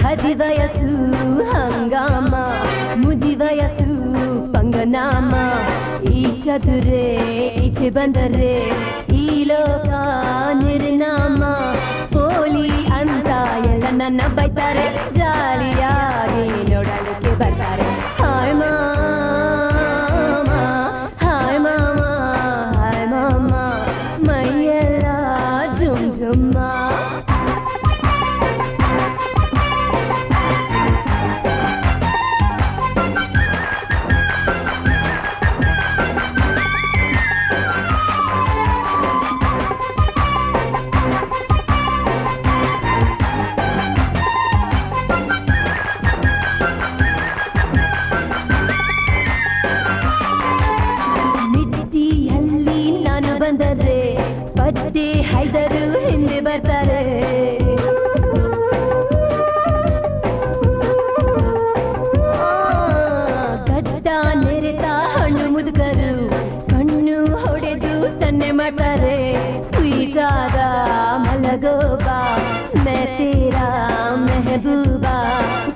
ಹದಿ ವಯಸ್ಸು ಹಂಗಾಮ ಮುದಿ ವಯಸ್ಸು ಪಂಗನಾಮ ಈ ಚದುರೆ ಈಚೆ ಬಂದರೆ ಈ ಲೋಕ ನಿರ್ನಾಮ ಪೋಲಿ ಅಂತ ಎಲ್ಲ ನನ್ನ ಬೈತಾರೆ ಜಾಲಿಯಾಗಿ ನೋಡಲಿಕ್ಕೆ ಬರ್ತಾರೆ ಹಾಯ್ ಮಾಮ ಹಾಯ್ ಮಾಮ ಹಾಯ್ ಮಾಮ ಮೈಯೆಲ್ಲ ಜುಮ್ ಜುಮ್ಮ ಬಂದರೆ ಪಟ್ಟಿ ಹೈದರು ಹಿಂದೆ ಬರ್ತಾರೆ ಗಡ್ಡ ನೆರೆತ ಹಣ್ಣು ಮುದುಕರು ಕಣ್ಣು ಹೊಡೆದು ಸನ್ನೆ ಮಾಡ್ತಾರೆ ಸ್ವೀಟಾದ ಮಲಗೋಬಾ ಮೆತೀರಾ ಮೆಹಬೂಬಾ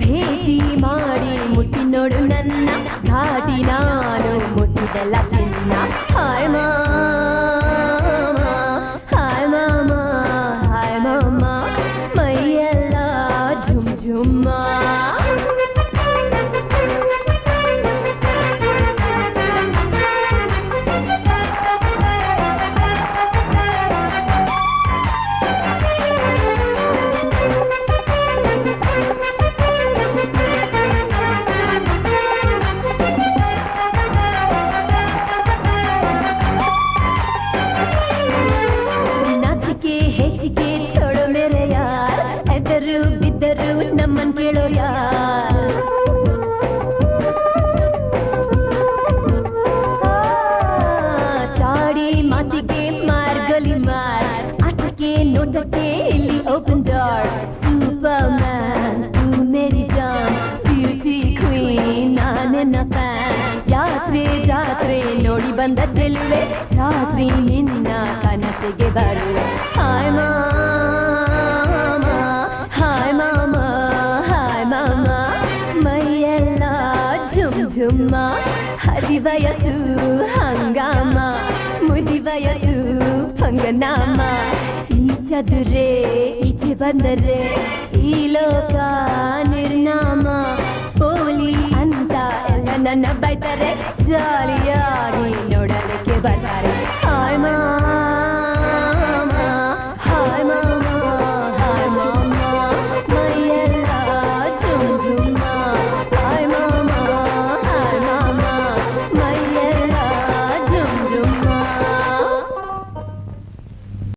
ಭೇಟಿ ಮಾಡಿ ಮುಟ್ಟಿ ನೋಡು ನನ್ನ ಘಾಟಿ ನಾನು ಮುಟ್ಟಿದೆಲ್ಲ ಚಿನ್ನ ಹಾಯ್ ಮೈಯೆಲ್ಲ ಜುಮ್ ಜುಮ್ಮ ಹೆಚ್ಚಿಗೆ छोड़ो मेरे यार ಎದರು ಬಿದ್ದರು ನಮ್ಮನ್ ಕೇಳೋ ಯಾರ್ ಚಾಡಿ ಮಾತಿಗೆ ಮಾರ್ಗಲಿ ಮಾರ್ ಆಟಕ್ಕೆ ನೋಟಕ್ಕೆ ಇಲ್ಲಿ ಓಪನ್ ಡೋರ್ ಸೂಪರ್ ಮ್ಯಾನ್ ತೂ ಮೇರಿ ಜಾನ್ ಬ್ಯೂಟಿ ಕ್ವೀನ್ ನಾನೆನ್ನ ಫ್ಯಾನ್ ಯಾತ್ರೆ ಜಾತ್ರೆ ನೋಡಿ ಬಂದ ಚೆಲುವೆ ರಾತ್ರಿ ನಿನ್ನ ಕನಸಿಗೆ ಬರುವೆ ಹಾಯ್ ಮಾಮ ಹಾಯ್ ಮಾಮ ಹಾಯ್ ಮಾಮ ಮೈಯೆಲ್ಲ ಜುಮ್ ಜುಮ್ಮ ಹದಿ ವಯಸ್ಸು ಹಂಗಾಮ ಮುದಿ ವಯಸ್ಸು ಪಂಗನಾಮ ಈ ಚದುರೆ ಈಚೆ ಬಂದರೆ ಈ ಲೋಕ ನಿರ್ನಾಮ ಪೋಲಿ ಅಂತ ಎಲ್ಲ ನನ್ನ ಬೈತಾರೆ ಜಾಲಿಯಾಗಿ ನೋಡಲಿಕ್ಕೆ ಬರ್ತಾರೆ ಹಾಯ್ ಮಾ